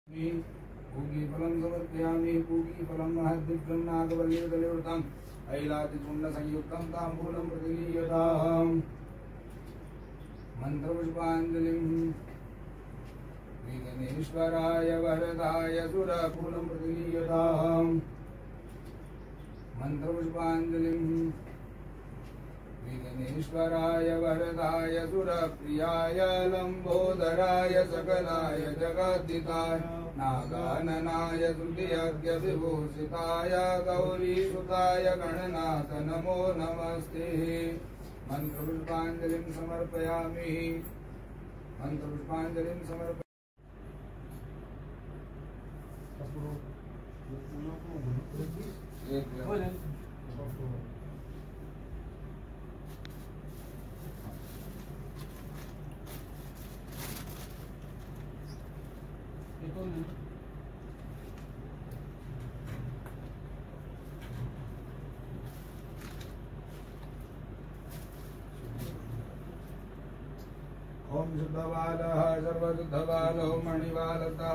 पूगीफलं समर्पयामि। पूगीफलं महद्दिव्यं नागवल्लीदलयुक्तम् ऐलादिचूर्णसंयुक्तं ताम्बूलं प्रतिगीयताम्। मन्त्रपुष्पाञ्जलिं विघ्नेश्वराय वरदाय सुरफूलं प्रतिगीयताम्। मन्त्रपुष्पाञ्जलिं विघ्नेश्वराय वरदाय सुरप्रियाय लम्बोदराय सकलाय जगद्दिताय नागाननाय तृतीयज्ञविभूषिताय गौरीसुताय गणनाथ नमो नमस्ते। मन्त्रपुष्पाञ्जलिं समर्पयामि। मन्त्रपुष्पाञ्जलिं समर्पयामि। ओम शुद्धबालः सर्वशुद्धबालो मणिबालता